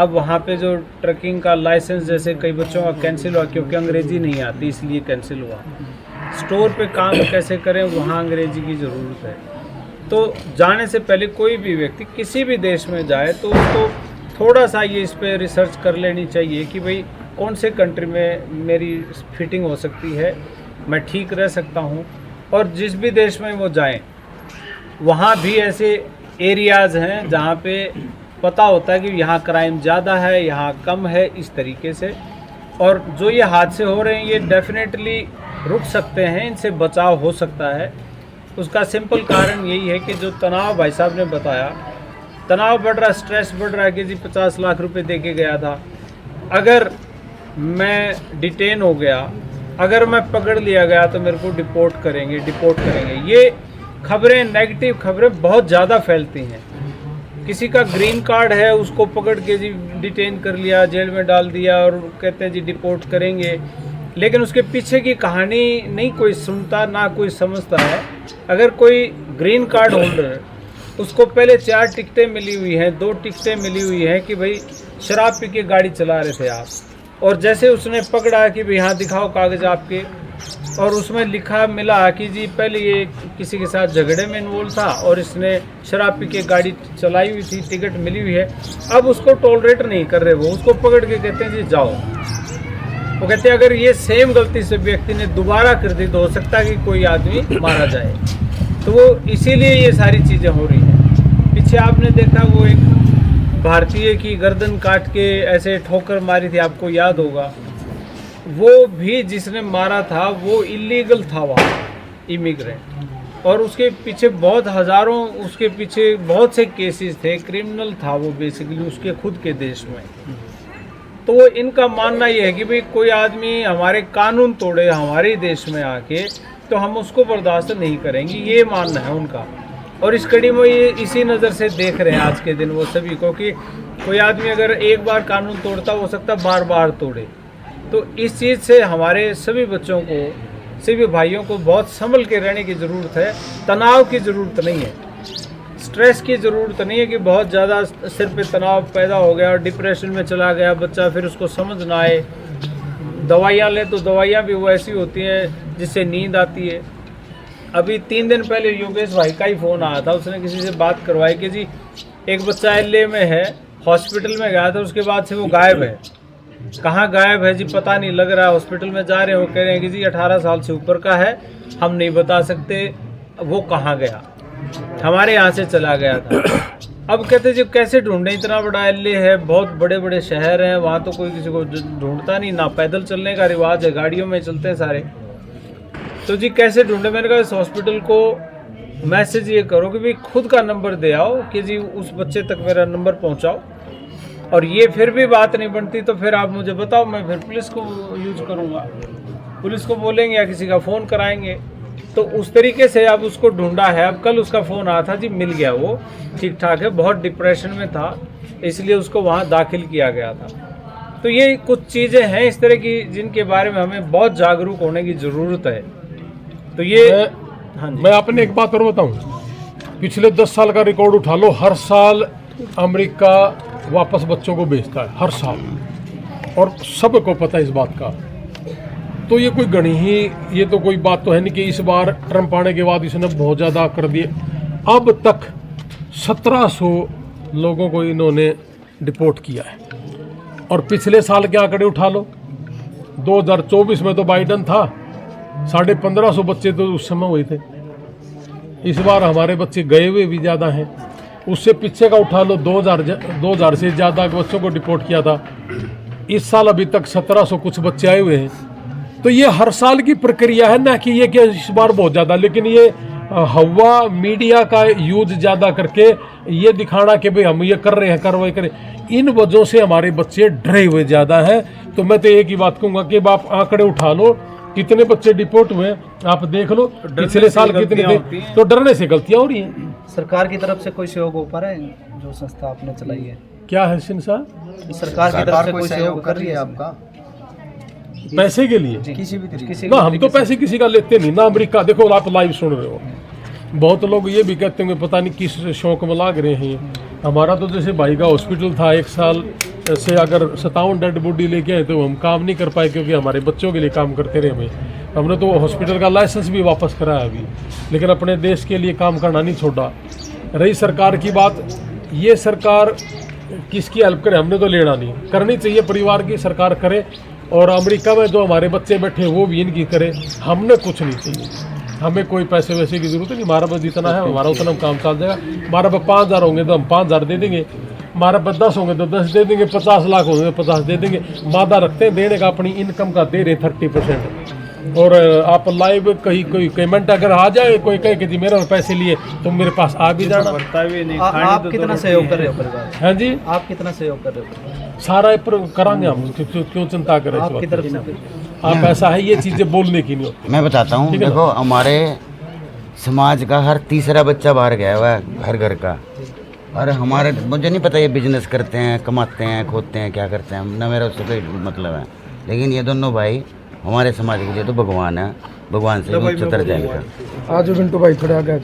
अब वहाँ पे जो ट्रकिंग का लाइसेंस जैसे कई बच्चों का कैंसिल हुआ क्योंकि अंग्रेज़ी नहीं आती, इसलिए कैंसिल हुआ। स्टोर पे काम कैसे करें, वहाँ अंग्रेज़ी की ज़रूरत है। तो जाने से पहले कोई भी व्यक्ति किसी भी देश में जाए तो उसको थोड़ा सा ये इस पर रिसर्च कर लेनी चाहिए कि भाई कौन से कंट्री में मेरी फिटिंग हो सकती है, मैं ठीक रह सकता हूँ। और जिस भी देश में वो जाएं वहाँ भी ऐसे एरियाज़ हैं जहाँ पे पता होता है कि यहाँ क्राइम ज़्यादा है, यहाँ कम है, इस तरीके से। और जो ये हादसे हो रहे हैं ये डेफिनेटली रुक सकते हैं, इनसे बचाव हो सकता है। उसका सिंपल कारण यही है कि जो तनाव भाई साहब ने बताया, तनाव बढ़ रहा है, स्ट्रेस बढ़ रहा है कि जी 50 लाख रुपए दे के गया था, अगर मैं डिटेन हो गया, अगर मैं पकड़ लिया गया तो मेरे को डिपोर्ट करेंगे। ये खबरें, नेगेटिव खबरें बहुत ज़्यादा फैलती हैं। किसी का ग्रीन कार्ड है, उसको पकड़ के जी डिटेन कर लिया, जेल में डाल दिया और कहते हैं जी डिपोर्ट करेंगे, लेकिन उसके पीछे की कहानी नहीं कोई सुनता, ना कोई समझता है। अगर कोई ग्रीन कार्ड होल्डर है, उसको पहले 4 टिकटें मिली हुई हैं, 2 टिकटें मिली हुई हैं कि भाई शराब पी के गाड़ी चला रहे थे आप, और जैसे उसने पकड़ा कि भाई हाँ दिखाओ कागज़ आपके, और उसमें लिखा मिला कि जी पहले ये किसी के साथ झगड़े में इन्वॉल्व था और इसने शराब पी के गाड़ी चलाई हुई थी, टिकट मिली हुई है, अब उसको टॉलरेट नहीं कर रहे, वो उसको पकड़ के कहते हैं जी जाओ। वो कहते हैं अगर ये सेम गलती से व्यक्ति ने दोबारा कर दी तो हो सकता है कि कोई आदमी मारा जाए। तो वो इसीलिए ये सारी चीज़ें हो रही हैं। पीछे आपने देखा वो एक भारतीय की गर्दन काट के ऐसे ठोकर मारी थी, आपको याद होगा। वो भी जिसने मारा था वो इलीगल था वहाँ, इमिग्रेंट, और उसके पीछे बहुत हज़ारों, उसके पीछे बहुत से केसेस थे, क्रिमिनल था वो बेसिकली उसके खुद के देश में। तो वो इनका मानना ये है कि भाई कोई आदमी हमारे कानून तोड़े हमारे देश में आके तो हम उसको बर्दाश्त नहीं करेंगे, ये मानना है उनका। और इस कड़ी में ये इसी नज़र से देख रहे हैं आज के दिन वो सभी को कि कोई आदमी अगर एक बार कानून तोड़ता हो सकता है बार बार तोड़े। तो इस चीज़ से हमारे सभी बच्चों को, सभी भाइयों को बहुत संभल के रहने की ज़रूरत है। तनाव की ज़रूरत नहीं है, स्ट्रेस की ज़रूरत नहीं है कि बहुत ज़्यादा सिर पे तनाव पैदा हो गया और डिप्रेशन में चला गया बच्चा, फिर उसको समझ ना आए। दवाइयाँ ले तो दवाइयाँ भी वो ऐसी होती हैं जिससे नींद आती है। अभी 3 दिन पहले योगेश भाई का ही फ़ोन आया था, उसने किसी से बात करवाई कि जी एक बच्चा LA में है, हॉस्पिटल में गया था, उसके बाद से वो गायब है। कहाँ गायब है जी पता नहीं लग रहा है। हॉस्पिटल में जा रहे हो, कह रहे हैं कि जी 18 साल से ऊपर का है, हम नहीं बता सकते वो कहाँ गया, हमारे यहाँ से चला गया था। अब कहते जी कैसे ढूंढें, इतना बड़ा LA है, बहुत बड़े बड़े शहर हैं, वहाँ तो कोई किसी को ढूंढता नहीं, ना पैदल चलने का रिवाज है, गाड़ियों में चलते हैं सारे। तो जी कैसे ढूंढे? मैंने कहा इस हॉस्पिटल को मैसेज ये करो कि भाई खुद का नंबर दे आओ कि जी उस बच्चे तक मेरा नंबर पहुँचाओ, और ये फिर भी बात नहीं बनती तो फिर आप मुझे बताओ, मैं फिर पुलिस को यूज करूँगा, पुलिस को बोलेंगे या किसी का फ़ोन कराएंगे। तो उस तरीके से अब उसको ढूंढा है। अब कल उसका फ़ोन आया था जी, मिल गया, वो ठीक ठाक है, बहुत डिप्रेशन में था इसलिए उसको वहाँ दाखिल किया गया था। तो ये कुछ चीज़ें हैं इस तरह की जिनके बारे में हमें बहुत जागरूक होने की ज़रूरत है। तो ये हाँ जी, मैं आपने एक बात और बताऊँ, पिछले 10 साल का रिकॉर्ड उठा लो, हर साल अमेरिका वापस बच्चों को भेजता है, हर साल, और सबको पता है इस बात का। तो ये कोई गणी ही, ये तो कोई बात तो है नहीं कि इस बार ट्रंप आने के बाद इसने बहुत ज़्यादा कर दिए। अब तक 1700 लोगों को इन्होंने डिपोर्ट किया है, और पिछले साल क्या आंकड़े उठा लो, 2024 में तो बाइडन था, 1550 बच्चे तो उस समय हुए थे। इस बार हमारे बच्चे गए हुए भी ज़्यादा हैं। उससे पीछे का उठा लो, 2000 से ज़्यादा बच्चों को डिपोर्ट किया था। इस साल अभी तक 1700 कुछ बच्चे आए हुए हैं। तो ये हर साल की प्रक्रिया है, ना कि ये कि इस बार बहुत ज़्यादा। लेकिन ये हवा मीडिया का यूज ज़्यादा करके ये दिखाना कि भाई हम ये कर रहे हैं, कार्रवाई करें, इन वजहों से हमारे बच्चे डरे हुए ज़्यादा हैं। तो मैं तो एक ही बात कहूँगा कि आप आंकड़े उठा लो, कितने बच्चे डिपोर्ट हुए आप देख लो, पिछले साल कितने थे। तो डरने से गलतियाँ हो रही हैं। सरकार की तरफ से कोई सहयोग हो पा रहा है? जो संस्था आपने चलाई है, क्या है सिंसा? सरकार की तरफ से कोई सहयोग कर रही है आपका पैसे के लिए? किसी भी तरीके ना, हम तो पैसे किसी का लेते नहीं ना। अमेरिका देखो, आप लाइव सुन रहे हो, बहुत लोग ये भी कहते होंगे पता नहीं किस शौक में लाग रहे हैं। हमारा तो जैसे भाई का हॉस्पिटल था, 1 साल से अगर 57 डेड बॉडी लेके आए तो हम काम नहीं कर पाए, क्योंकि हमारे बच्चों के लिए काम करते रहे हमें। हमने तो हॉस्पिटल का लाइसेंस भी वापस कराया अभी, लेकिन अपने देश के लिए काम करना नहीं छोड़ा। रही सरकार की बात, ये सरकार किसकी हेल्प करे, हमने तो लेना नहीं, करनी चाहिए परिवार की, सरकार करे। और अमेरिका में जो हमारे बच्चे बैठे वो भी इनकी करे, हमने कुछ नहीं चाहिए, हमें कोई पैसे वैसे की जरूरत नहीं। हमारा बस जितना है हमारा उतना काम चल जाएगा। हमारा पास 5,000 होंगे तो हम 5,000 दे देंगे, हमारे पास 10 होंगे तो 10 दे देंगे, 50 लाख होंगे तो 50 दे देंगे। वादा रखते हैं देने का, अपनी इनकम का दे रहे 30%। और आप लाइव कहीं कोई पेमेंट अगर आ जाए, कोई कहे कि जी मेरे पैसे लिए, तो मेरे पास आ भी जाना। बढ़ता भी नहीं, आप कितना सहयोग कर रहे हो परिवार? हाँ जी, आप कितना सहयोग कर रहे हो? सारा कराएंगे हम, क्यों चिंता करें इस आपकी वक्त। तरफ से आप ऐसा है, ये चीज़ें बोलने की नहीं होती। मैं बताता हूँ, ठीक है ना? देखो हमारे समाज का हर तीसरा बच्चा बाहर गया हुआ है घर का। और हमारे, मुझे नहीं पता ये बिजनेस करते हैं, कमाते हैं, खोदते हैं, क्या करते हैं, ना मेरा उससे कोई मतलब है। लेकिन ये दोनों भाई हमारे समाज के लिए तो भगवान है, भगवान से भी उच्चतर जाएंगे। आज बिंटू भाई थोड़े आगे